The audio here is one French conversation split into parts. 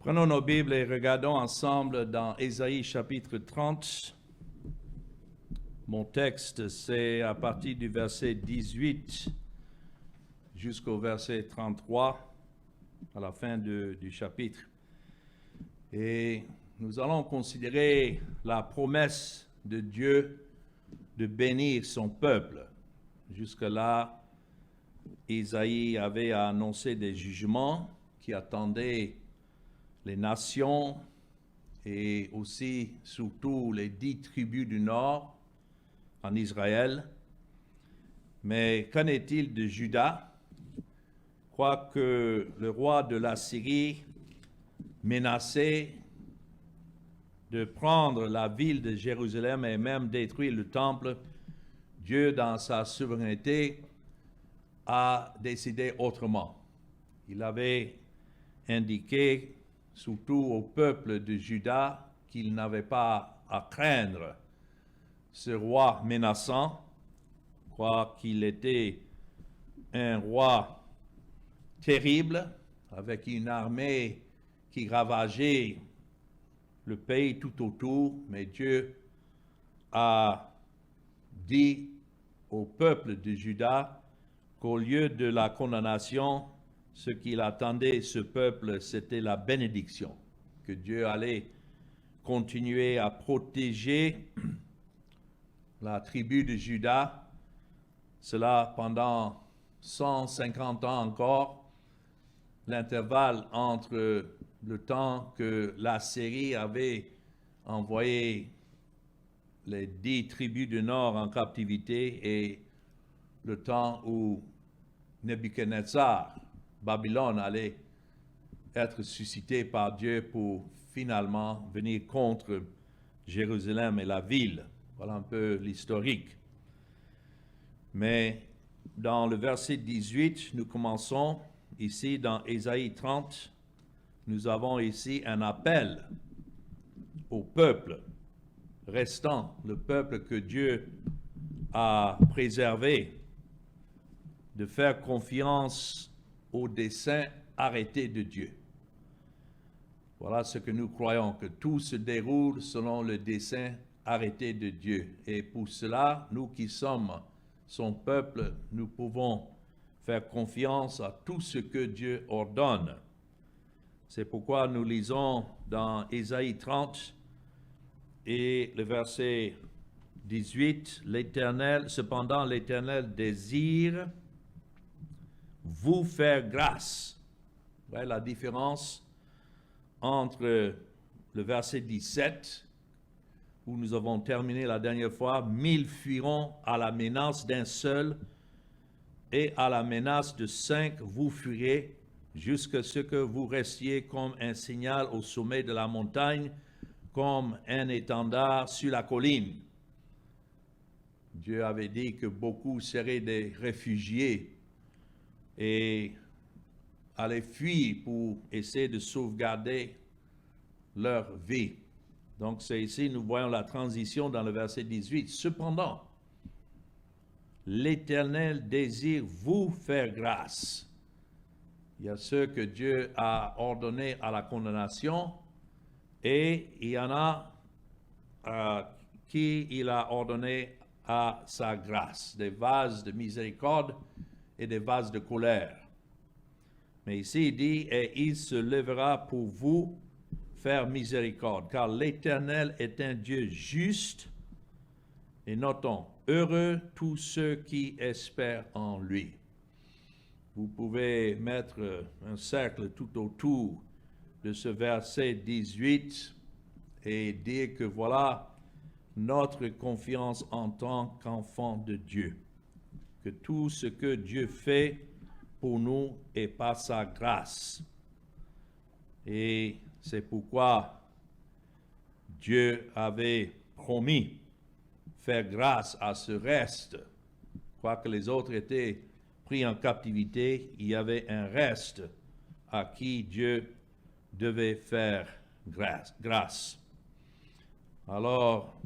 Prenons nos Bibles et regardons ensemble dans Ésaïe chapitre 30. Mon texte, c'est à partir du verset 18 jusqu'au verset 33, à la fin du chapitre. Et nous allons considérer la promesse de Dieu de bénir son peuple. Jusque-là, Ésaïe avait annoncé des jugements qui attendaient les nations et aussi, surtout, les 10 tribus du Nord en Israël. Mais qu'en est-il de Juda? Quoique le roi de l'Assyrie menaçait de prendre la ville de Jérusalem et même détruire le temple, Dieu, dans sa souveraineté, a décidé autrement. Il avait indiqué surtout au peuple de Juda qu'il n'avait pas à craindre ce roi menaçant, quoiqu'il était un roi terrible, avec une armée qui ravageait le pays tout autour, mais Dieu a dit au peuple de Juda qu'au lieu de la condamnation, ce qu'il attendait, ce peuple, c'était la bénédiction, que Dieu allait continuer à protéger la tribu de Juda, cela pendant 150 ans encore, l'intervalle entre le temps que l'Assyrie avait envoyé les 10 tribus du Nord en captivité et le temps où Nebuchadnezzar, Babylone, allait être suscité par Dieu pour finalement venir contre Jérusalem et la ville. Voilà un peu l'historique. Mais dans le verset 18, nous commençons ici dans Ésaïe 30, nous avons ici un appel au peuple restant, le peuple que Dieu a préservé, de faire confiance au dessein arrêté de Dieu. Voilà ce que nous croyons, que tout se déroule selon le dessein arrêté de Dieu. Et pour cela, nous qui sommes son peuple, nous pouvons faire confiance à tout ce que Dieu ordonne. C'est pourquoi nous lisons dans Ésaïe 30 et le verset 18, cependant l'Éternel désire vous faire grâce. Vous voyez la différence entre le verset 17, où nous avons terminé la dernière fois, 1000 fuiront à la menace d'un seul, et à la menace de 5 vous fuirez, jusqu'à ce que vous restiez comme un signal au sommet de la montagne, comme un étendard sur la colline. Dieu avait dit que beaucoup seraient des réfugiés et allaient fuir pour essayer de sauvegarder leur vie. Donc c'est ici, nous voyons la transition dans le verset 18. Cependant, l'Éternel désire vous faire grâce. Il y a ceux que Dieu a ordonnés à la condamnation et il y en a qui il a ordonné à sa grâce, des vases de miséricorde et des vases de colère. Mais ici il dit, et il se lèvera pour vous faire miséricorde, car l'Éternel est un Dieu juste, et notons, heureux tous ceux qui espèrent en lui. Vous pouvez mettre un cercle tout autour de ce verset 18 et dire que voilà notre confiance en tant qu'enfant de Dieu, que tout ce que Dieu fait pour nous est par sa grâce. Et c'est pourquoi Dieu avait promis faire grâce à ce reste. Quoique les autres étaient pris en captivité, il y avait un reste à qui Dieu devait faire grâce. Alors,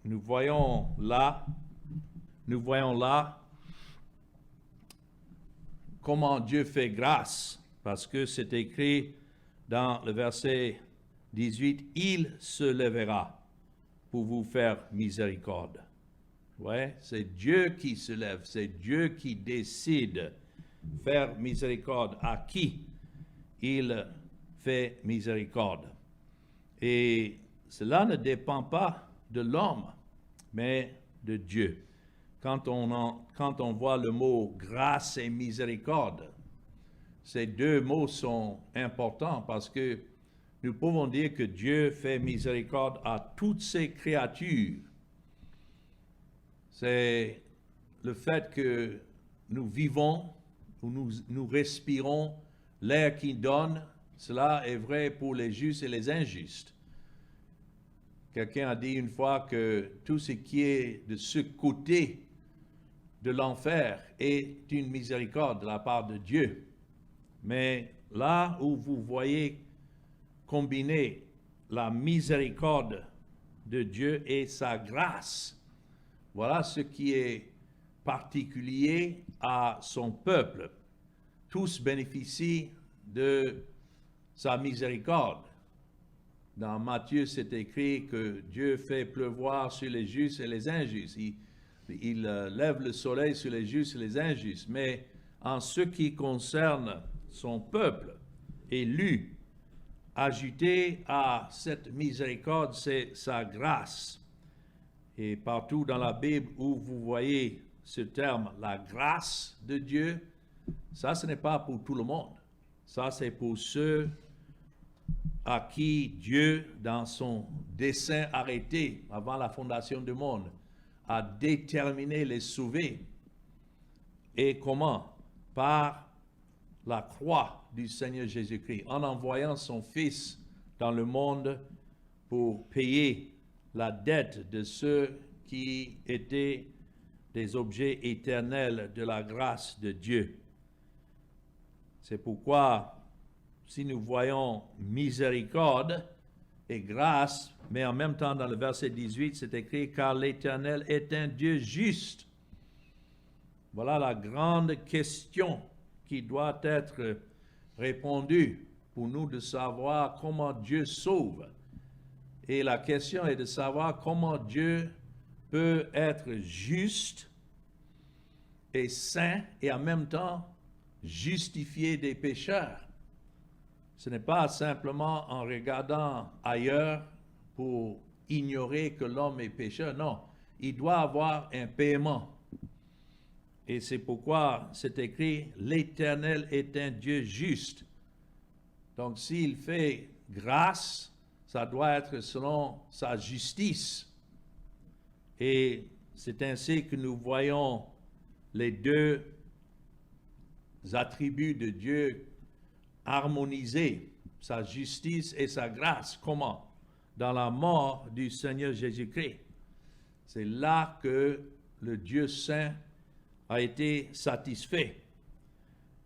nous voyons là comment Dieu fait grâce, parce que c'est écrit dans le verset 18, « Il se lèvera pour vous faire miséricorde. » Ouais, c'est Dieu qui se lève, c'est Dieu qui décide faire miséricorde à qui il fait miséricorde. Et cela ne dépend pas de l'homme, mais de Dieu. Quand on voit le mot grâce et miséricorde, ces deux mots sont importants parce que nous pouvons dire que Dieu fait miséricorde à toutes ses créatures. C'est le fait que nous vivons, ou nous respirons l'air qu'il donne, cela est vrai pour les justes et les injustes. Quelqu'un a dit une fois que tout ce qui est de ce côté de l'enfer est une miséricorde de la part de Dieu. Mais là où vous voyez combiner la miséricorde de Dieu et sa grâce, voilà ce qui est particulier à son peuple. Tous bénéficient de sa miséricorde. Dans Matthieu, c'est écrit que Dieu fait pleuvoir sur les justes et les injustes. Il lève le soleil sur les justes et les injustes. Mais en ce qui concerne son peuple élu, ajouté à cette miséricorde, c'est sa grâce. Et partout dans la Bible où vous voyez ce terme, la grâce de Dieu, ça, ce n'est pas pour tout le monde. Ça, c'est pour ceux à qui Dieu, dans son dessein arrêté avant la fondation du monde, a déterminé les sauver. Et comment? Par la croix du Seigneur Jésus-Christ, en envoyant son Fils dans le monde pour payer la dette de ceux qui étaient des objets éternels de la grâce de Dieu. C'est pourquoi, si nous voyons miséricorde et grâce, mais en même temps dans le verset 18, c'est écrit « Car l'Éternel est un Dieu juste ». Voilà la grande question qui doit être répondue pour nous de savoir comment Dieu sauve. Et la question est de savoir comment Dieu peut être juste et saint et en même temps justifier des pécheurs. Ce n'est pas simplement en regardant ailleurs pour ignorer que l'homme est pécheur. Non, il doit avoir un paiement. Et c'est pourquoi c'est écrit « L'Éternel est un Dieu juste ». Donc s'il fait grâce, ça doit être selon sa justice. Et c'est ainsi que nous voyons les deux attributs de Dieu harmonisés, sa justice et sa grâce. Comment? Dans la mort du Seigneur Jésus-Christ. C'est là que le Dieu saint a été satisfait.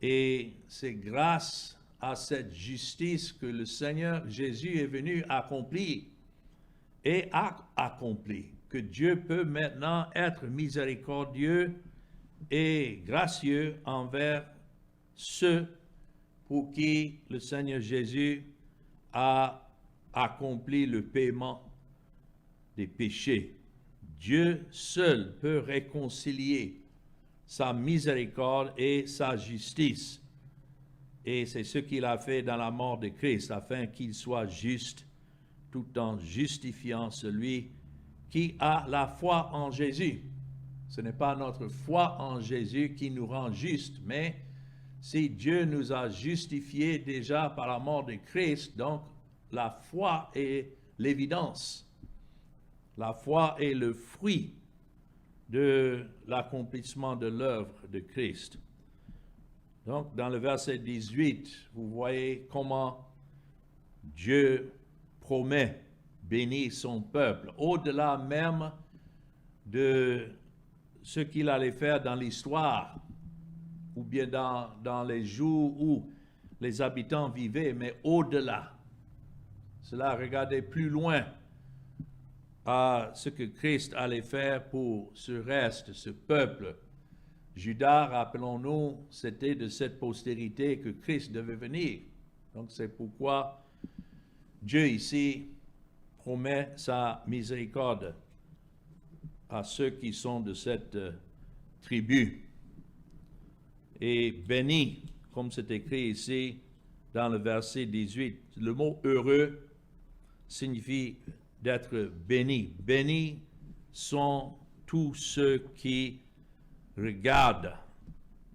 Et c'est grâce à cette justice que le Seigneur Jésus est venu accomplir et a accompli, que Dieu peut maintenant être miséricordieux et gracieux envers ceux pour qui le Seigneur Jésus a accompli le paiement des péchés. Dieu seul peut réconcilier sa miséricorde et sa justice. Et c'est ce qu'il a fait dans la mort de Christ, afin qu'il soit juste, tout en justifiant celui qui a la foi en Jésus. Ce n'est pas notre foi en Jésus qui nous rend justes, mais si Dieu nous a justifiés déjà par la mort de Christ, donc la foi est l'évidence. La foi est le fruit de l'accomplissement de l'œuvre de Christ. Donc, dans le verset 18, vous voyez comment Dieu promet bénir son peuple, au-delà même de ce qu'il allait faire dans l'histoire, ou bien dans les jours où les habitants vivaient, mais au-delà. Cela regardait plus loin à ce que Christ allait faire pour ce reste, ce peuple. Judas, rappelons-nous, c'était de cette postérité que Christ devait venir. Donc c'est pourquoi Dieu ici promet sa miséricorde à ceux qui sont de cette tribu. Et béni, comme c'est écrit ici dans le verset 18, le mot heureux signifie d'être béni. Bénis sont tous ceux qui regardent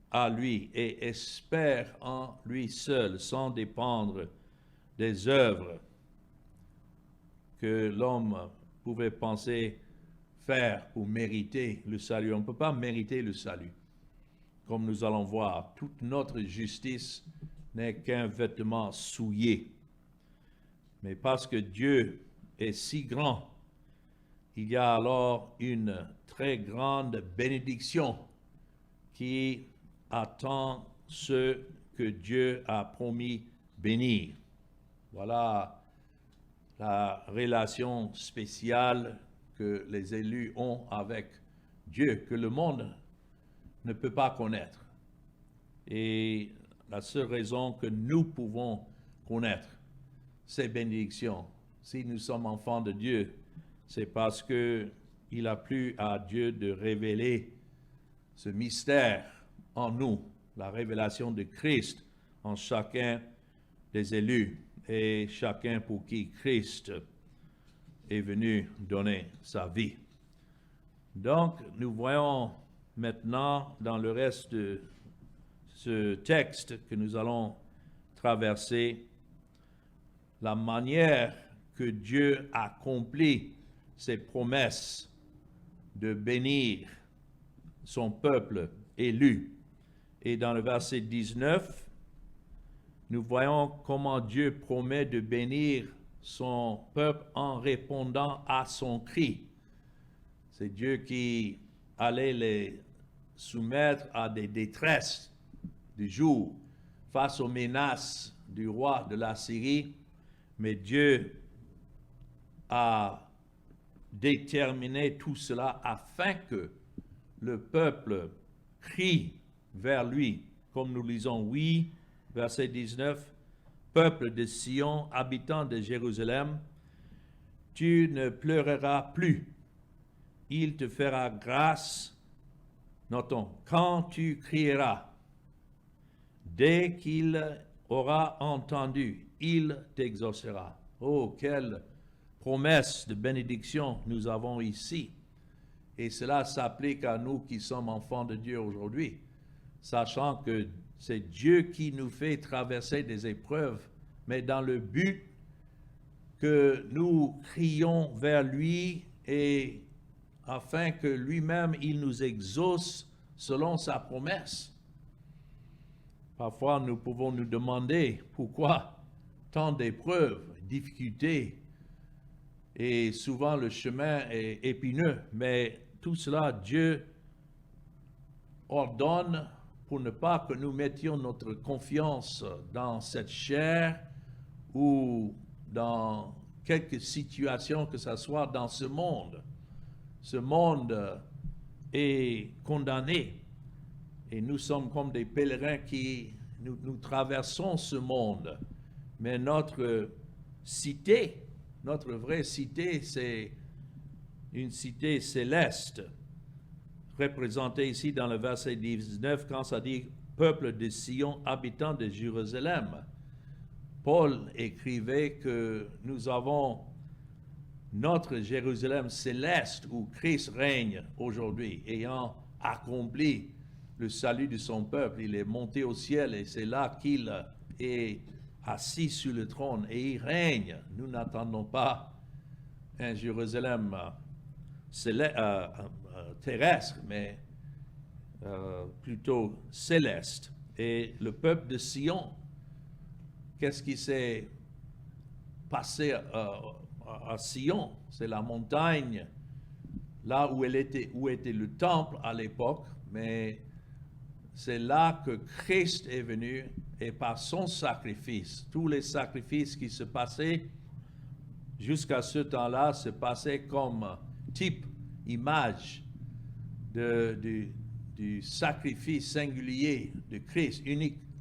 à lui et espèrent en lui seul, sans dépendre des œuvres que l'homme pouvait penser faire pour mériter le salut. On ne peut pas mériter le salut. Comme nous allons voir, toute notre justice n'est qu'un vêtement souillé. Mais parce que Dieu est si grand, il y a alors une très grande bénédiction qui attend ceux que Dieu a promis bénir. Voilà la relation spéciale que les élus ont avec Dieu, que le monde ne peut pas connaître. Et la seule raison que nous pouvons connaître ces bénédictions, si nous sommes enfants de Dieu, c'est parce que il a plu à Dieu de révéler ce mystère en nous, la révélation de Christ en chacun des élus et chacun pour qui Christ est venu donner sa vie. Donc, nous voyons maintenant dans le reste de ce texte que nous allons traverser la manière que Dieu accomplit ses promesses de bénir son peuple élu. Et dans le verset 19, nous voyons comment Dieu promet de bénir son peuple en répondant à son cri. C'est Dieu qui allait les soumettre à des détresses du jour face aux menaces du roi de la Syrie, mais Dieu a déterminé tout cela afin que le peuple crie vers lui, comme nous lisons, oui, verset 19, peuple de Sion, habitant de Jérusalem, tu ne pleureras plus, il te fera grâce, notons, quand tu crieras, dès qu'il aura entendu, il t'exaucera. Oh, quelle promesse de bénédiction nous avons ici. Et cela s'applique à nous qui sommes enfants de Dieu aujourd'hui, sachant que c'est Dieu qui nous fait traverser des épreuves, mais dans le but que nous crions vers lui et afin que lui-même, il nous exauce selon sa promesse. Parfois, nous pouvons nous demander pourquoi tant d'épreuves, difficultés, et souvent le chemin est épineux, mais tout cela, Dieu ordonne pour ne pas que nous mettions notre confiance dans cette chair ou dans quelque situation que ce soit dans ce monde. Ce monde est condamné et nous sommes comme des pèlerins qui nous traversons ce monde. Mais notre cité, notre vraie cité, c'est une cité céleste, représentée ici dans le verset 19, quand ça dit « peuple de Sion, habitant de Jérusalem ». Paul écrivait que nous avons notre Jérusalem céleste où Christ règne aujourd'hui, ayant accompli le salut de son peuple. Il est monté au ciel et c'est là qu'il est assis sur le trône et il règne. Nous n'attendons pas un Jérusalem terrestre, mais plutôt céleste. Et le peuple de Sion, qu'est-ce qui s'est passé à Sion? C'est la montagne, là où était le temple à l'époque, mais c'est là que Christ est venu et par son sacrifice, tous les sacrifices qui se passaient jusqu'à ce temps-là se passaient comme type, image du sacrifice singulier de Christ,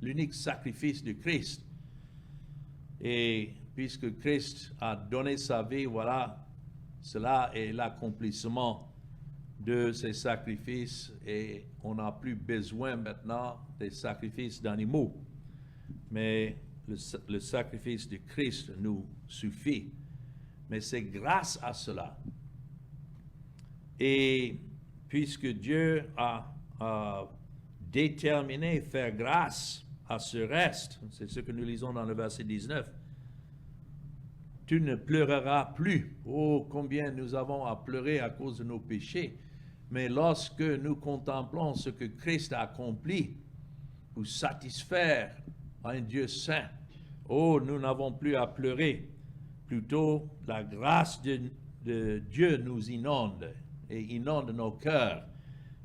l'unique sacrifice de Christ. Et puisque Christ a donné sa vie, voilà, cela est l'accomplissement de ces sacrifices et on n'a plus besoin maintenant des sacrifices d'animaux. Mais le sacrifice de Christ nous suffit. Mais c'est grâce à cela. Et puisque Dieu a déterminé faire grâce à ce reste, c'est ce que nous lisons dans le verset 19, tu ne pleureras plus. Oh, combien nous avons à pleurer à cause de nos péchés. Mais lorsque nous contemplons ce que Christ a accompli pour satisfaire un Dieu saint, oh, nous n'avons plus à pleurer. Plutôt, la grâce de Dieu nous inonde et inonde nos cœurs.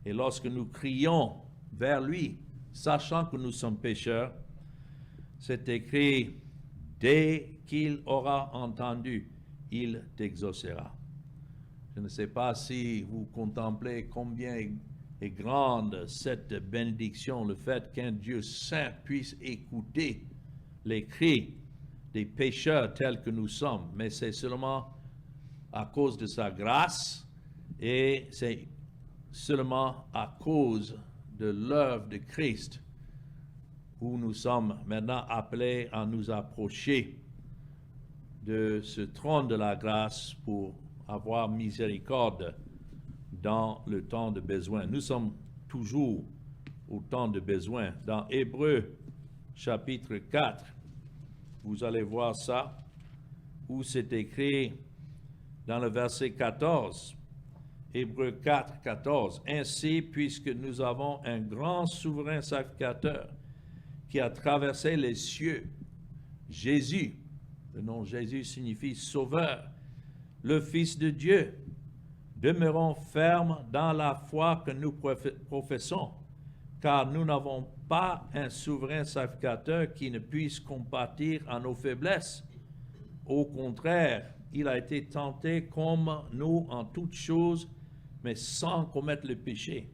Et lorsque nous crions vers lui, sachant que nous sommes pécheurs, c'est écrit, dès qu'il aura entendu, il t'exaucera. Je ne sais pas si vous contemplez combien est grande cette bénédiction, le fait qu'un Dieu saint puisse écouter les cris des pécheurs tels que nous sommes, mais c'est seulement à cause de sa grâce et c'est seulement à cause de l'œuvre de Christ où nous sommes maintenant appelés à nous approcher de ce trône de la grâce pour avoir miséricorde dans le temps de besoin. Nous sommes toujours au temps de besoin. Dans Hébreux chapitre 4, vous allez voir ça, où c'est écrit dans le verset 14, Hébreux 4, 14. Ainsi, puisque nous avons un grand souverain sacrificateur qui a traversé les cieux, Jésus, le nom Jésus signifie sauveur, le Fils de Dieu, demeurons fermes dans la foi que nous professons, car nous n'avons pas un souverain sacrificateur qui ne puisse compatir à nos faiblesses. Au contraire, il a été tenté comme nous en toutes choses, mais sans commettre le péché.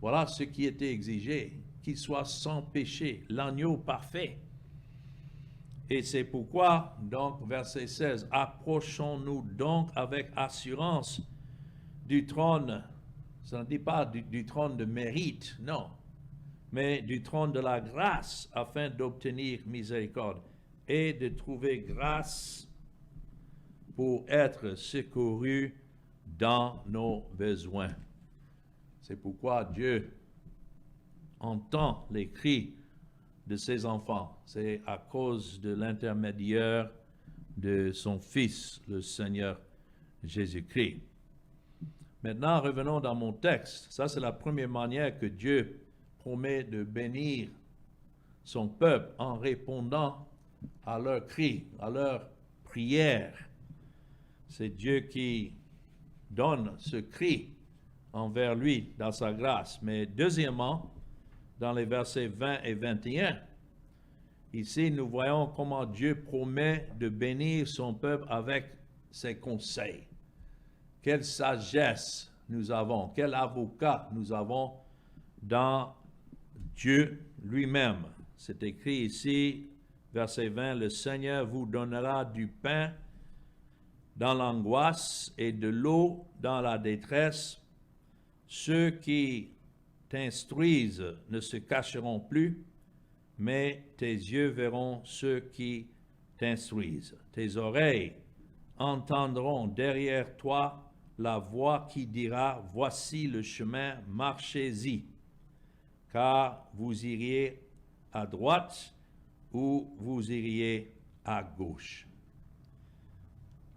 Voilà ce qui était exigé, qu'il soit sans péché, l'agneau parfait. Et c'est pourquoi, donc, verset 16, approchons-nous donc avec assurance du trône, ça ne dit pas du trône de mérite, non, mais du trône de la grâce, afin d'obtenir miséricorde et de trouver grâce pour être secouru dans nos besoins. C'est pourquoi Dieu entend les cris de ses enfants. C'est à cause de l'intermédiaire de son Fils, le Seigneur Jésus-Christ. Maintenant, revenons dans mon texte. Ça, c'est la première manière que Dieu promet de bénir son peuple en répondant à leurs cris, à leurs prières. C'est Dieu qui donne ce cri envers lui dans sa grâce. Mais deuxièmement, dans les versets 20 et 21, ici nous voyons comment Dieu promet de bénir son peuple avec ses conseils. Quelle sagesse nous avons, quel avocat nous avons dans Dieu lui-même. C'est écrit ici, verset 20, « Le Seigneur vous donnera du pain dans l'angoisse et de l'eau dans la détresse. Ceux qui t'instruisent ne se cacheront plus, mais tes yeux verront ceux qui t'instruisent. Tes oreilles entendront derrière toi la voix qui dira, voici le chemin, marchez-y, car vous iriez à droite ou vous iriez à gauche. »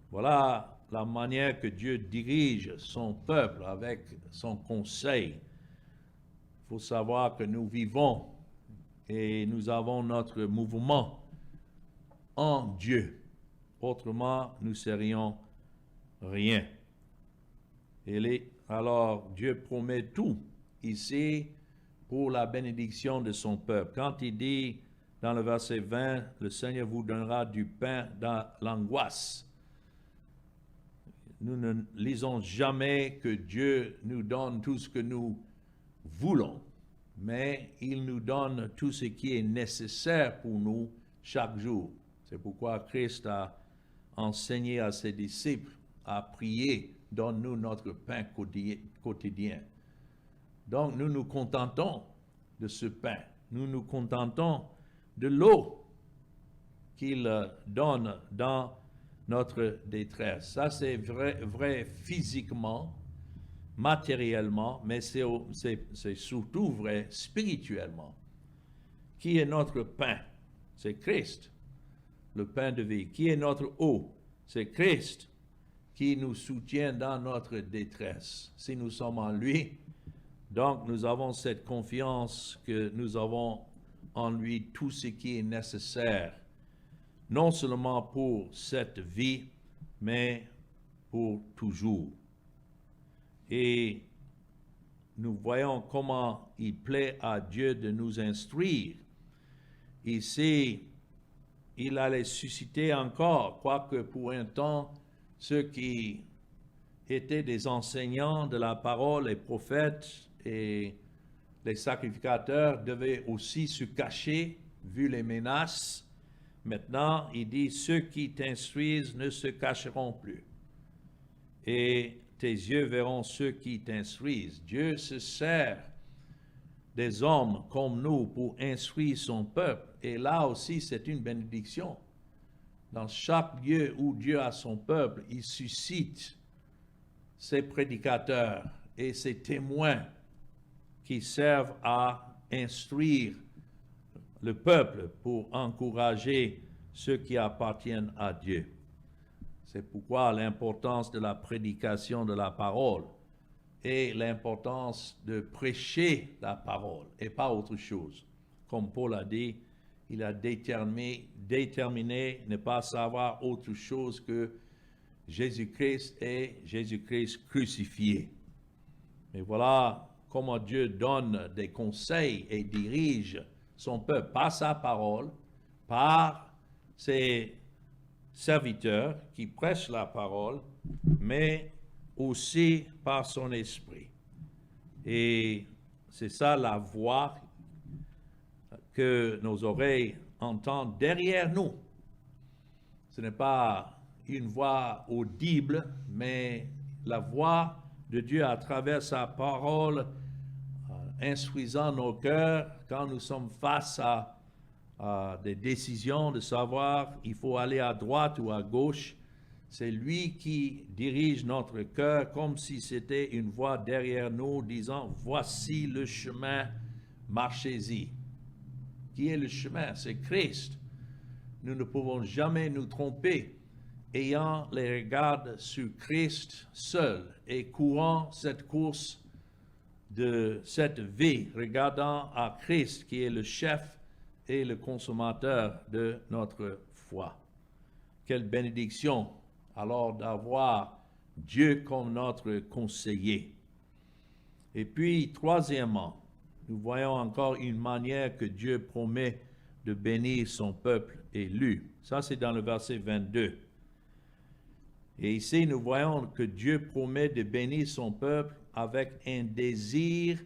Voilà la manière que Dieu dirige son peuple avec son conseil. Il faut savoir que nous vivons et nous avons notre mouvement en Dieu. Autrement, nous serions rien. Alors, Dieu promet tout ici pour la bénédiction de son peuple. Quand il dit dans le verset 20, « Le Seigneur vous donnera du pain dans l'angoisse », nous ne lisons jamais que Dieu nous donne tout ce que nous voulons, mais il nous donne tout ce qui est nécessaire pour nous chaque jour. C'est pourquoi Christ a enseigné à ses disciples à prier, donne-nous notre pain quotidien. Donc nous nous contentons de ce pain, nous nous contentons de l'eau qu'il donne dans notre détresse. Ça c'est vrai physiquement, matériellement, mais c'est surtout vrai spirituellement. Qui est notre pain? C'est Christ, le pain de vie. Qui est notre eau? C'est Christ qui nous soutient dans notre détresse. Si nous sommes en lui, donc nous avons cette confiance que nous avons en lui tout ce qui est nécessaire, non seulement pour cette vie, mais pour toujours. Et nous voyons comment il plaît à Dieu de nous instruire. Ici, il allait susciter encore, quoique pour un temps, ceux qui étaient des enseignants de la parole, les prophètes et les sacrificateurs devaient aussi se cacher, vu les menaces. Maintenant, il dit, ceux qui t'instruisent ne se cacheront plus. Et tes yeux verront ceux qui t'instruisent. Dieu se sert des hommes comme nous pour instruire son peuple. Et là aussi, c'est une bénédiction. Dans chaque lieu où Dieu a son peuple, il suscite ses prédicateurs et ses témoins qui servent à instruire le peuple pour encourager ceux qui appartiennent à Dieu. C'est pourquoi l'importance de la prédication de la parole et l'importance de prêcher la parole et pas autre chose. Comme Paul a dit, il a déterminé ne pas savoir autre chose que Jésus-Christ et Jésus-Christ crucifié. Et voilà comment Dieu donne des conseils et dirige son peuple par sa parole, par ses serviteurs qui prêchent la parole, mais aussi par son esprit. Et c'est ça la voix que nos oreilles entendent derrière nous. Ce n'est pas une voix audible, mais la voix de Dieu à travers sa parole, instruisant nos cœurs quand nous sommes face à des décisions de savoir il faut aller à droite ou à gauche. C'est lui qui dirige notre cœur comme si c'était une voix derrière nous disant voici le chemin, marchez-y. Qui est le chemin? C'est Christ. Nous ne pouvons jamais nous tromper ayant les regards sur Christ seul et courant cette course de cette vie, regardant à Christ qui est le chef et le consommateur de notre foi. Quelle bénédiction alors d'avoir Dieu comme notre conseiller. Et puis, troisièmement, nous voyons encore une manière que Dieu promet de bénir son peuple élu. Ça, c'est dans le verset 22. Et ici, nous voyons que Dieu promet de bénir son peuple avec un désir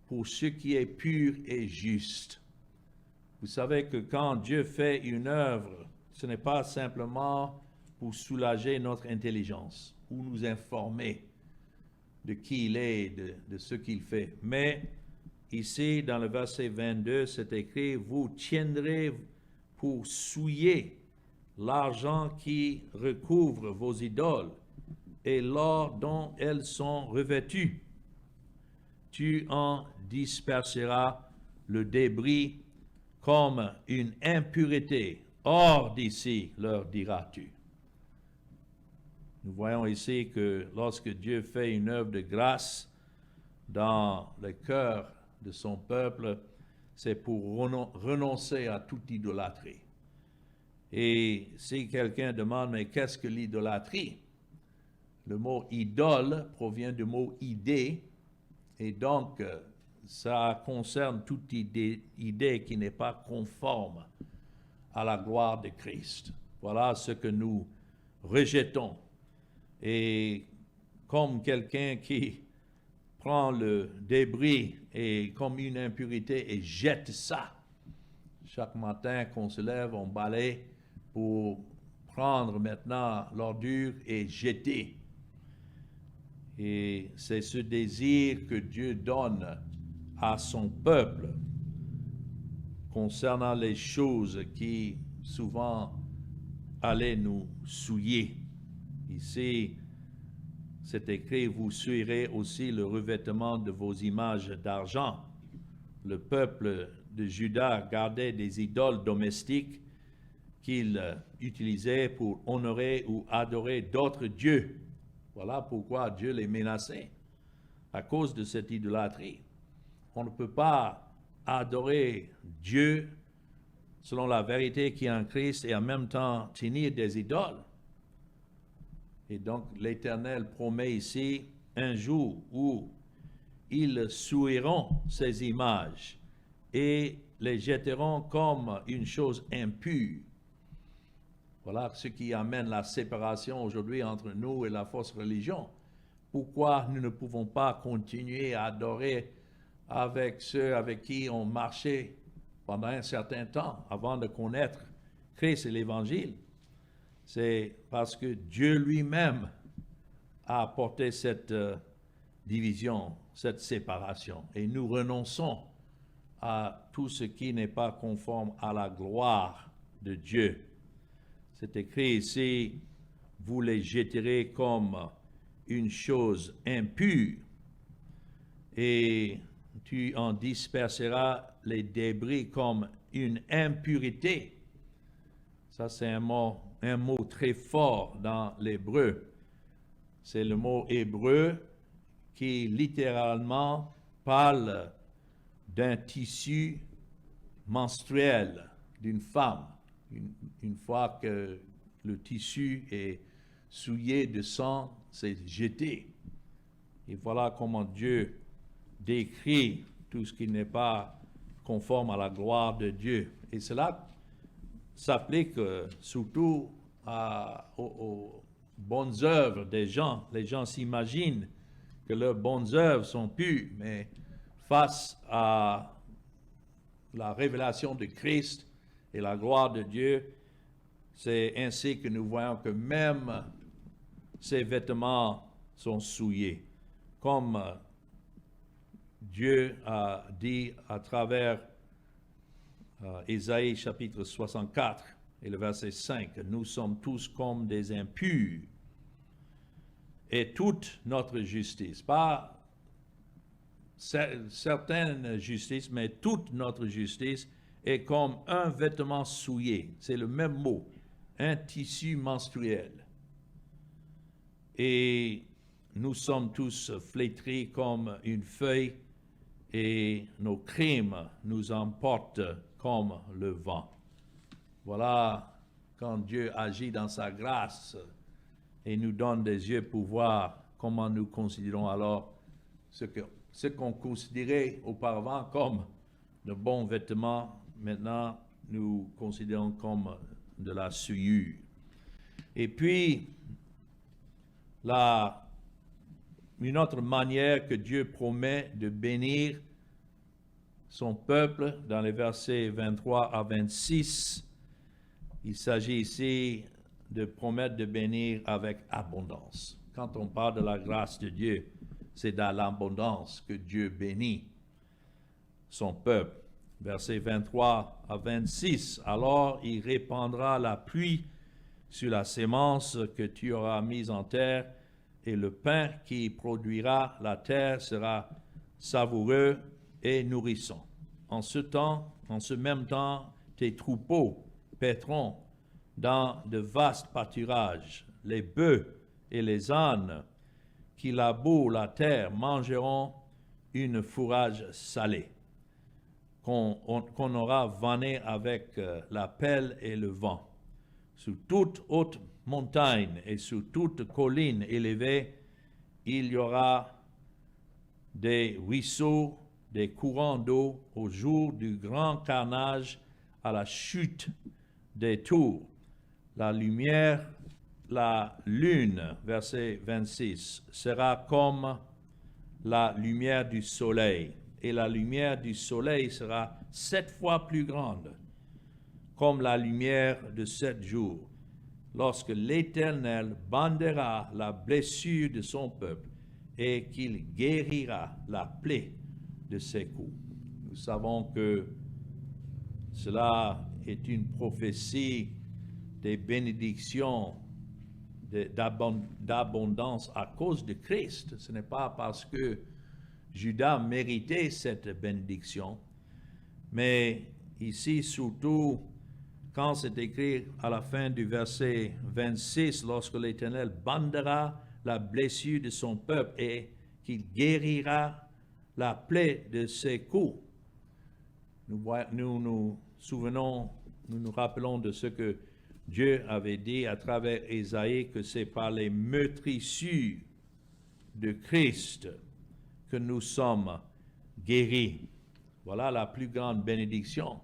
pour ce qui est pur et juste. Vous savez que quand Dieu fait une œuvre, ce n'est pas simplement pour soulager notre intelligence ou nous informer de qui il est, de ce qu'il fait. Mais ici, dans le verset 22, c'est écrit, vous tiendrez pour souiller l'argent qui recouvre vos idoles et l'or dont elles sont revêtues. Tu en disperseras le débris comme une impureté. Hors d'ici, leur diras-tu. Nous voyons ici que lorsque Dieu fait une œuvre de grâce dans le cœur de son peuple, c'est pour renoncer à toute idolâtrie. Et si quelqu'un demande, mais qu'est-ce que l'idolâtrie? Le mot idole provient du mot idée, et donc ça concerne toute idée qui n'est pas conforme à la gloire de Christ. Voilà ce que nous rejetons. Et comme quelqu'un qui prend le débris et comme une impurité et jette ça, chaque matin qu'on se lève, on balaye pour prendre maintenant l'ordure et jeter. Et c'est ce désir que Dieu donne à son peuple concernant les choses qui souvent allaient nous souiller. Ici, c'est écrit, vous souillerez aussi le revêtement de vos images d'argent. Le peuple de Juda gardait des idoles domestiques qu'il utilisait pour honorer ou adorer d'autres dieux. Voilà pourquoi Dieu les menaçait, à cause de cette idolâtrie. On ne peut pas adorer Dieu selon la vérité qui est en Christ et en même temps tenir des idoles. Et donc l'Éternel promet ici un jour où ils souilleront ces images et les jetteront comme une chose impure. Voilà ce qui amène la séparation aujourd'hui entre nous et la fausse religion. Pourquoi nous ne pouvons pas continuer à adorer avec ceux avec qui on marchait pendant un certain temps avant de connaître Christ et l'Évangile? C'est parce que Dieu lui-même a apporté cette division, cette séparation. Et nous renonçons à tout ce qui n'est pas conforme à la gloire de Dieu. C'est écrit ici, vous les jetterez comme une chose impure et tu en disperseras les débris comme une impurité. Ça, c'est un mot très fort dans l'hébreu. C'est le mot hébreu qui littéralement parle d'un tissu menstruel d'une femme. Une fois que le tissu est souillé de sang, c'est jeté. Et voilà comment Dieu décrit tout ce qui n'est pas conforme à la gloire de Dieu. Et cela s'applique surtout aux bonnes œuvres des gens. Les gens s'imaginent que leurs bonnes œuvres sont pures, mais face à la révélation de Christ et la gloire de Dieu, c'est ainsi que nous voyons que même ces vêtements sont souillés. Comme Dieu a dit à travers Ésaïe chapitre 64 et le verset 5, nous sommes tous comme des impurs et toute notre justice, pas certaines justices, mais toute notre justice est comme un vêtement souillé. C'est le même mot, un tissu menstruel. Et nous sommes tous flétris comme une feuille et nos crimes nous emportent comme le vent. Voilà quand Dieu agit dans sa grâce et nous donne des yeux pour voir comment nous considérons alors ce qu'on considérait auparavant comme de bons vêtements. Maintenant, nous considérons comme de la souillure. Et puis, une autre manière que Dieu promet de bénir son peuple, dans les versets 23 à 26, il s'agit ici de promettre de bénir avec abondance. Quand on parle de la grâce de Dieu, c'est dans l'abondance que Dieu bénit son peuple. Versets 23 à 26. Alors il répandra la pluie sur la sémence que tu auras mise en terre, et le pain qui produira la terre sera savoureux et nourrissant. En ce même temps, tes troupeaux paîtront dans de vastes pâturages. Les bœufs et les ânes qui labourent la terre mangeront une fourrage salée qu'on aura vanné avec la pelle et le vent. Sur toute haute montagne et sur toute colline élevée, il y aura des ruisseaux, des courants d'eau au jour du grand carnage, à la chute des tours. La lumière, la lune, verset 26, sera comme la lumière du soleil, et la lumière du soleil sera 7 fois plus grande comme la lumière de 7 jours, lorsque l'Éternel bandera la blessure de son peuple et qu'il guérira la plaie de ses coups. Nous savons que cela est une prophétie des bénédictions d'abondance à cause de Christ. Ce n'est pas parce que Judas méritait cette bénédiction, mais ici surtout, quand c'est écrit à la fin du verset 26, lorsque l'Éternel bandera la blessure de son peuple et qu'il guérira la plaie de ses coups, nous nous souvenons, nous nous rappelons de ce que Dieu avait dit à travers Ésaïe, que c'est par les meurtrissures de Christ que nous sommes guéris. Voilà la plus grande bénédiction.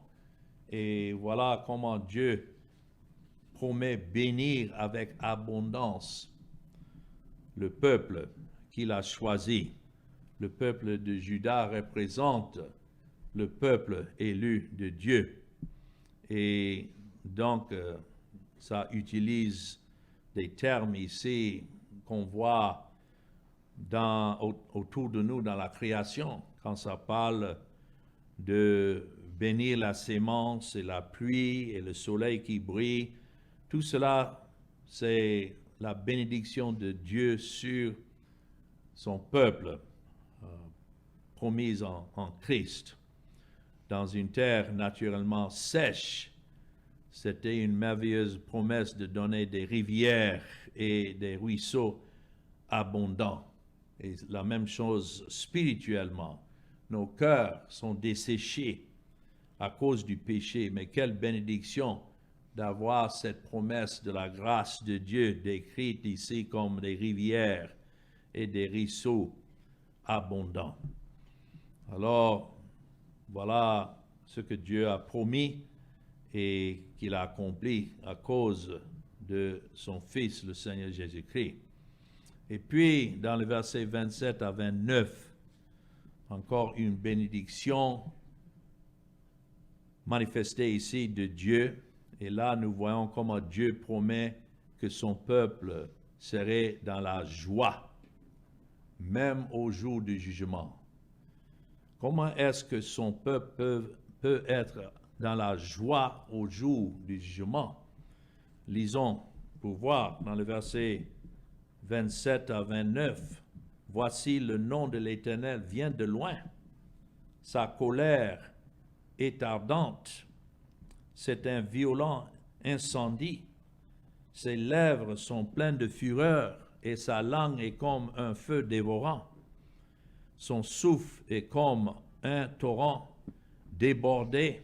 Et voilà comment Dieu promet bénir avec abondance le peuple qu'il a choisi. Le peuple de Juda représente le peuple élu de Dieu. Et donc, ça utilise des termes ici qu'on voit autour de nous dans la création, quand ça parle de bénir la sémence et la pluie et le soleil qui brille. Tout cela, c'est la bénédiction de Dieu sur son peuple, promise en Christ. Dans une terre naturellement sèche, c'était une merveilleuse promesse de donner des rivières et des ruisseaux abondants. Et la même chose spirituellement. Nos cœurs sont desséchés à cause du péché, mais quelle bénédiction d'avoir cette promesse de la grâce de Dieu décrite ici comme des rivières et des ruisseaux abondants. Alors, voilà ce que Dieu a promis et qu'il a accompli à cause de son Fils, le Seigneur Jésus-Christ. Et puis, dans le verset 27 à 29, encore une bénédiction manifestée ici de Dieu. Et là, nous voyons comment Dieu promet que son peuple serait dans la joie, même au jour du jugement. Comment est-ce que son peuple peut être dans la joie au jour du jugement? Lisons pour voir dans le verset 27 à 29. Voici, le nom de l'Éternel vient de loin. Sa colère est ardente. C'est un violent incendie. Ses lèvres sont pleines de fureur et sa langue est comme un feu dévorant. Son souffle est comme un torrent débordé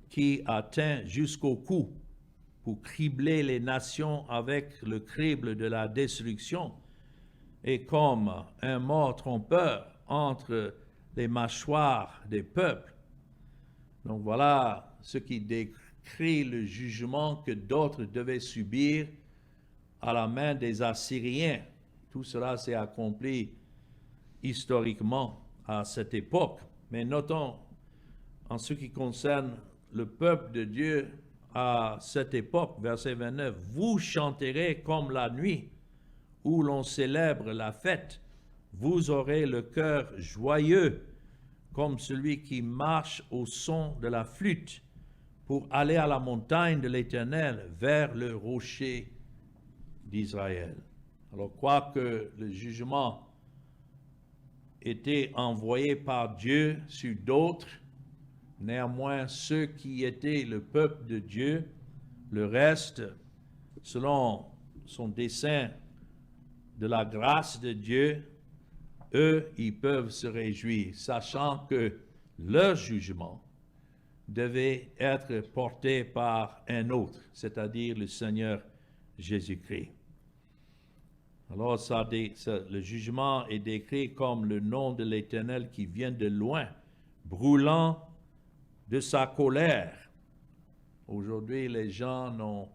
qui atteint jusqu'au cou pour cribler les nations avec le crible de la destruction, et comme un mort trompeur entre les mâchoires des peuples. Donc voilà ce qui décrit le jugement que d'autres devaient subir à la main des Assyriens. Tout cela s'est accompli historiquement à cette époque. Mais notons, en ce qui concerne le peuple de Dieu à cette époque, verset 29, « Vous chanterez comme la nuit, où l'on célèbre la fête. Vous aurez le cœur joyeux, comme celui qui marche au son de la flûte, pour aller à la montagne de l'Éternel, vers le rocher d'Israël. » Alors, quoique le jugement était envoyé par Dieu sur d'autres, néanmoins ceux qui étaient le peuple de Dieu, le reste, selon son dessein de la grâce de Dieu, eux, ils peuvent se réjouir, sachant que leur jugement devait être porté par un autre, c'est-à-dire le Seigneur Jésus-Christ. Alors, le jugement est décrit comme le nom de l'Éternel qui vient de loin, brûlant de sa colère. Aujourd'hui, les gens n'ont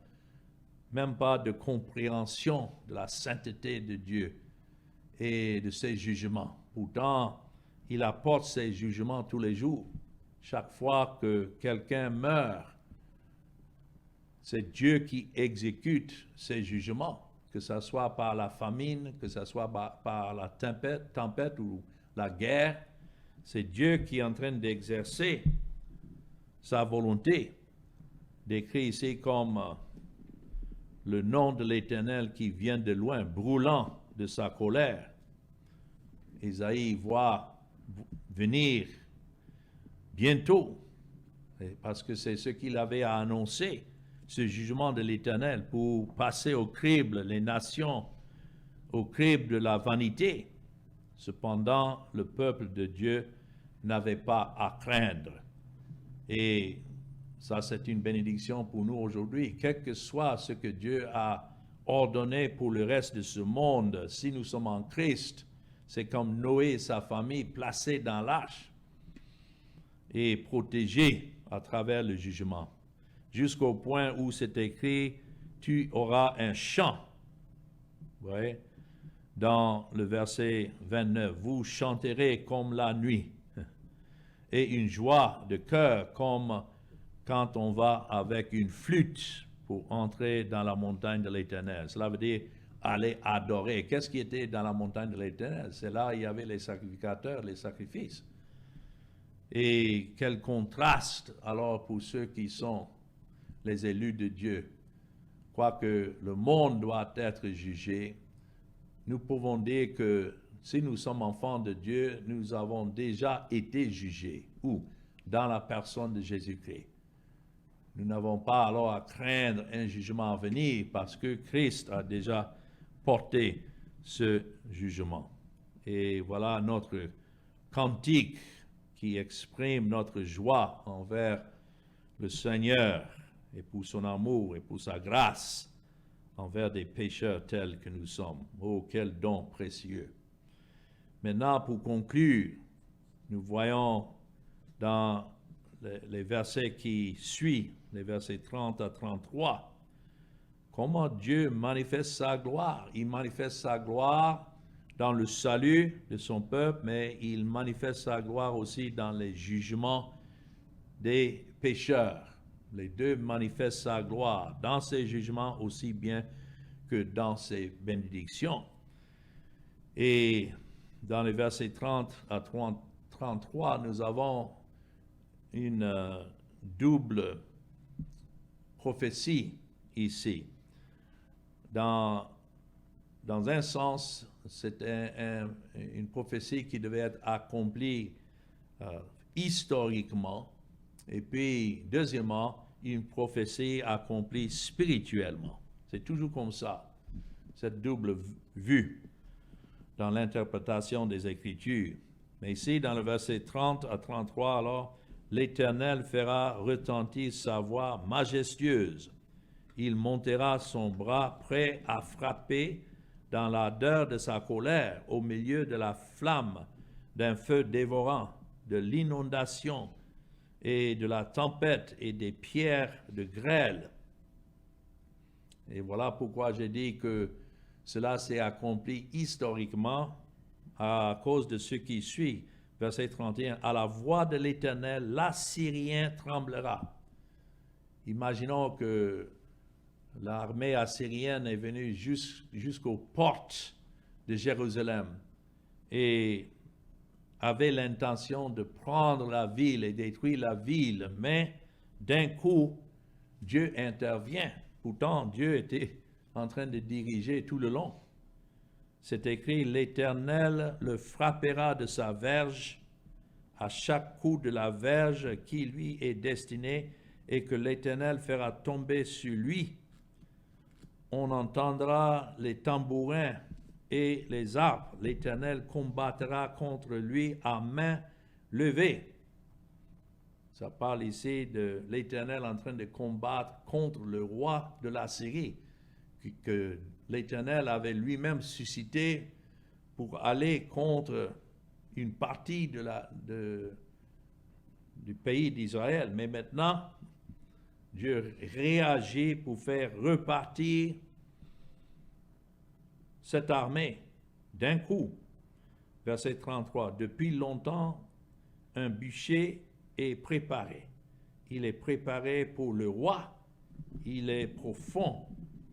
même pas de compréhension de la sainteté de Dieu et de ses jugements. Pourtant, il apporte ses jugements tous les jours. Chaque fois que quelqu'un meurt, c'est Dieu qui exécute ses jugements, que ce soit par la famine, que ce soit par la tempête ou la guerre. C'est Dieu qui est en train d'exercer sa volonté, décrit ici comme le nom de l'Éternel qui vient de loin, brûlant de sa colère. Isaïe voit venir bientôt, parce que c'est ce qu'il avait à annoncer, ce jugement de l'Éternel pour passer au crible les nations, au crible de la vanité. Cependant, le peuple de Dieu n'avait pas à craindre. Et ça, c'est une bénédiction pour nous aujourd'hui. Quel que soit ce que Dieu a ordonné pour le reste de ce monde, si nous sommes en Christ, c'est comme Noé et sa famille placés dans l'arche et protégés à travers le jugement. Jusqu'au point où c'est écrit, tu auras un chant. Vous voyez? Dans le verset 29, vous chanterez comme la nuit et une joie de cœur comme quand on va avec une flûte pour entrer dans la montagne de l'Éternel. Cela veut dire aller adorer. Qu'est-ce qui était dans la montagne de l'Éternel? C'est là où il y avait les sacrificateurs, les sacrifices. Et quel contraste alors pour ceux qui sont les élus de Dieu. Quoique le monde doit être jugé, nous pouvons dire que si nous sommes enfants de Dieu, nous avons déjà été jugés. Où? Dans la personne de Jésus-Christ. Nous n'avons pas alors à craindre un jugement à venir parce que Christ a déjà porté ce jugement. Et voilà notre cantique qui exprime notre joie envers le Seigneur et pour son amour et pour sa grâce envers des pécheurs tels que nous sommes. Oh, quel don précieux! Maintenant, pour conclure, nous voyons dans les versets qui suivent, les versets 30 à 33, comment Dieu manifeste sa gloire. Il manifeste sa gloire dans le salut de son peuple, mais il manifeste sa gloire aussi dans les jugements des pécheurs. Les deux manifestent sa gloire dans ses jugements aussi bien que dans ses bénédictions. Et dans les versets 30 à 33, nous avons une double prophétie ici. Dans un sens, c'est une prophétie qui devait être accomplie historiquement, et puis deuxièmement, une prophétie accomplie spirituellement. C'est toujours comme ça, cette double vue dans l'interprétation des Écritures. Mais ici, dans le verset 30 à 33, alors, l'Éternel fera retentir sa voix majestueuse. Il montera son bras prêt à frapper dans l'ardeur de sa colère, au milieu de la flamme d'un feu dévorant, de l'inondation et de la tempête et des pierres de grêle. Et voilà pourquoi j'ai dit que cela s'est accompli historiquement à cause de ce qui suit. Verset 31, « À la voix de l'Éternel, l'Assyrien tremblera. » Imaginons que l'armée assyrienne est venue jusqu'aux portes de Jérusalem et avait l'intention de prendre la ville et détruire la ville, mais d'un coup, Dieu intervient. Pourtant, Dieu était en train de diriger tout le long. C'est écrit, « L'Éternel le frappera de sa verge à chaque coup de la verge qui lui est destinée, et que l'Éternel fera tomber sur lui. On entendra les tambourins et les harpes. L'Éternel combattra contre lui à main levée. » Ça parle ici de l'Éternel en train de combattre contre le roi de la Syrie, que l'Éternel avait lui-même suscité pour aller contre une partie du pays d'Israël. Mais maintenant, Dieu réagit pour faire repartir cette armée d'un coup. Verset 33, « Depuis longtemps, un bûcher est préparé. Il est préparé pour le roi, il est profond,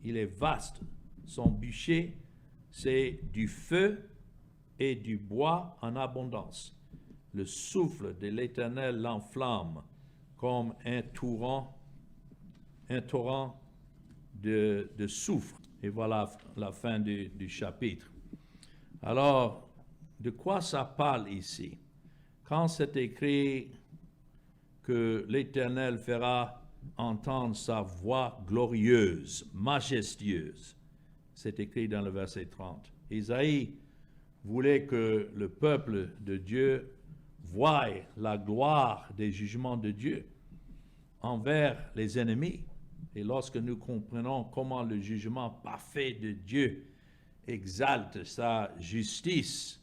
il est vaste. Son bûcher, c'est du feu et du bois en abondance. Le souffle de l'Éternel l'enflamme comme un torrent de soufre. Et voilà la fin du chapitre. Alors, de quoi ça parle ici? Quand c'est écrit que l'Éternel fera entendre sa voix glorieuse, majestueuse, c'est écrit dans le verset 30. Isaïe voulait que le peuple de Dieu voie la gloire des jugements de Dieu envers les ennemis. Et lorsque nous comprenons comment le jugement parfait de Dieu exalte sa justice,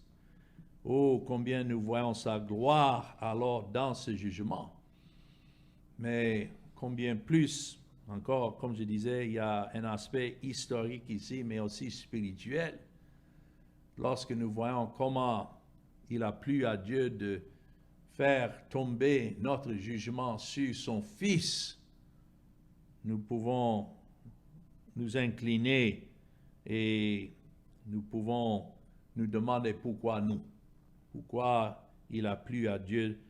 oh, combien nous voyons sa gloire alors dans ce jugement. Mais combien plus, encore, comme je disais, il y a un aspect historique ici, mais aussi spirituel. Lorsque nous voyons comment il a plu à Dieu de faire tomber notre jugement sur son Fils, nous pouvons nous incliner et nous pouvons nous demander pourquoi nous. Pourquoi il a plu à Dieu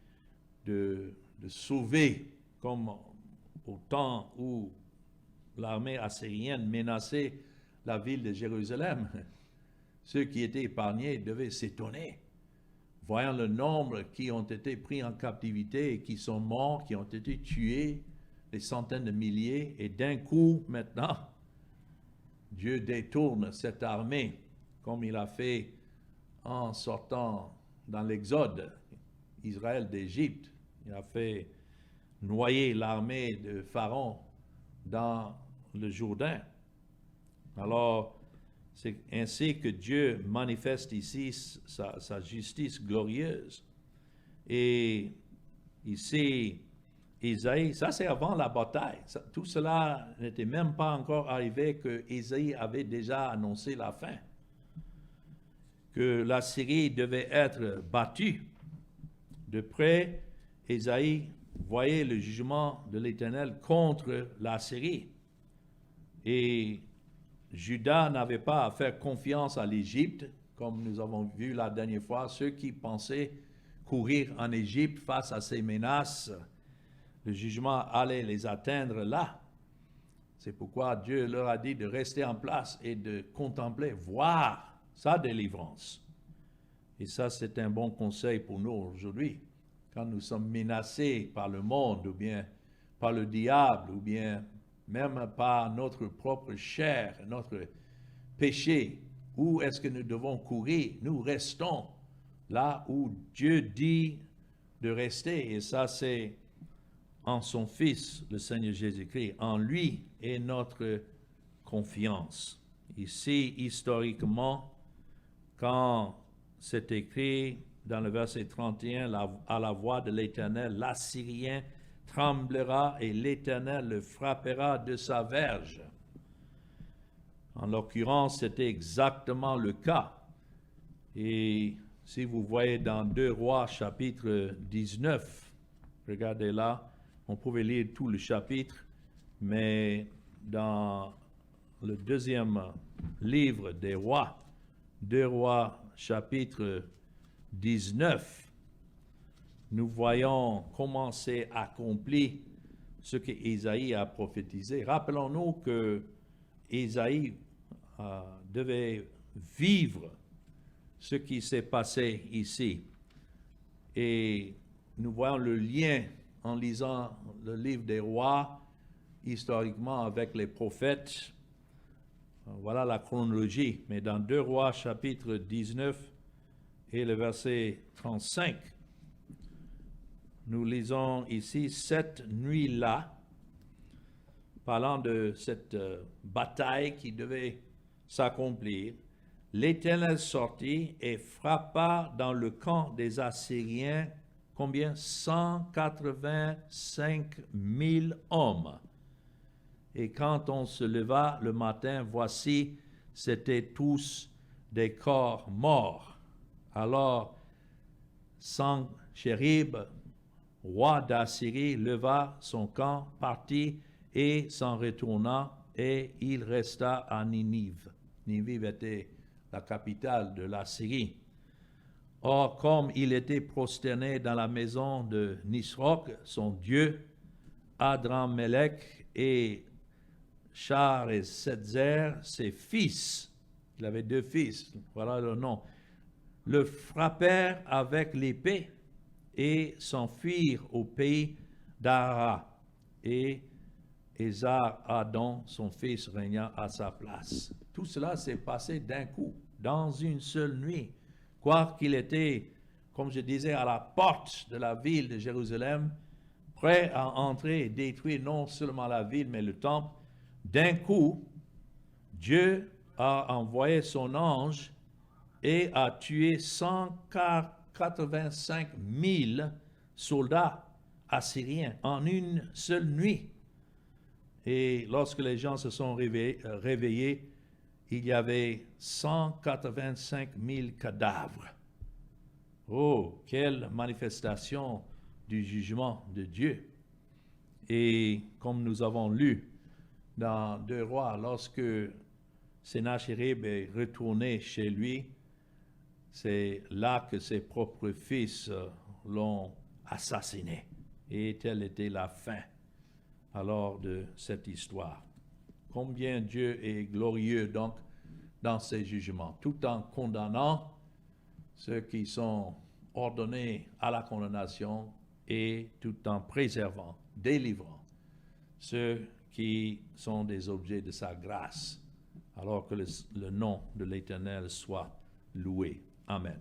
de sauver, comme au temps où l'armée assyrienne menaçait la ville de Jérusalem. Ceux qui étaient épargnés devaient s'étonner, voyant le nombre qui ont été pris en captivité et qui sont morts, qui ont été tués, des centaines de milliers, et d'un coup, maintenant, Dieu détourne cette armée, comme il a fait en sortant dans l'Exode, Israël d'Égypte. Il a fait noyer l'armée de Pharaon dans le Jourdain. Alors, c'est ainsi que Dieu manifeste ici sa justice glorieuse. Et ici, Isaïe, ça c'est avant la bataille. Tout cela n'était même pas encore arrivé que Isaïe avait déjà annoncé la fin. Que la Syrie devait être battue. De près, Isaïe voyait le jugement de l'Éternel contre la Syrie. Et Juda n'avait pas à faire confiance à l'Égypte, comme nous avons vu la dernière fois. Ceux qui pensaient courir en Égypte face à ces menaces, le jugement allait les atteindre là. C'est pourquoi Dieu leur a dit de rester en place et de contempler, voir sa délivrance. Et ça, c'est un bon conseil pour nous aujourd'hui. Quand nous sommes menacés par le monde, ou bien par le diable, ou bien même par notre propre chair, notre péché, où est-ce que nous devons courir? Nous restons là où Dieu dit de rester. Et ça, c'est en son Fils, le Seigneur Jésus-Christ. En lui est notre confiance. Ici, historiquement, quand c'est écrit dans le verset 31, à la voix de l'Éternel, l'Assyrien tremblera et l'Éternel le frappera de sa verge. En l'occurrence, c'était exactement le cas. Et si vous voyez dans 2 Rois chapitre 19, regardez là, on pouvait lire tout le chapitre, mais dans le deuxième livre des Rois, 2 Rois chapitre 19, nous voyons comment c'est accompli ce que Isaïe a prophétisé. Rappelons-nous que Isaïe devait vivre ce qui s'est passé ici. Et nous voyons le lien en lisant le livre des rois, historiquement avec les prophètes. Voilà la chronologie. Mais dans 2 Rois chapitre 19 et le verset 35, nous lisons ici, cette nuit-là, parlant de cette bataille qui devait s'accomplir, l'Éternel sortit et frappa dans le camp des Assyriens, combien? 185 000 hommes. Et quand on se leva le matin, voici, c'étaient tous des corps morts. Alors, Sanchérib, roi d'Assyrie, leva son camp, partit et s'en retourna, et il resta à Ninive. Ninive était la capitale de la Syrie. Or, comme il était prosterné dans la maison de Nisroch, son dieu, Adrammelech et Char et Setzer, ses fils, il avait 2 fils, voilà le nom, le frappèrent avec l'épée et s'enfuirent au pays d'Ara. Et Ésar-Adon, son fils, régna à sa place. Tout cela s'est passé d'un coup, dans une seule nuit. Quoiqu'il était, comme je disais, à la porte de la ville de Jérusalem, prêt à entrer et détruire non seulement la ville, mais le temple, d'un coup, Dieu a envoyé son ange et a tué 185 000 soldats assyriens en une seule nuit. Et lorsque les gens se sont réveillés, il y avait 185 000 cadavres. Oh, quelle manifestation du jugement de Dieu. Et comme nous avons lu dans 2 Rois, lorsque Sennacherib est retourné chez lui, c'est là que ses propres fils l'ont assassiné. Et telle était la fin alors de cette histoire. Combien Dieu est glorieux donc dans ses jugements, tout en condamnant ceux qui sont ordonnés à la condamnation et tout en préservant, délivrant ceux qui sont des objets de sa grâce, alors que le nom de l'Éternel soit loué. Amen.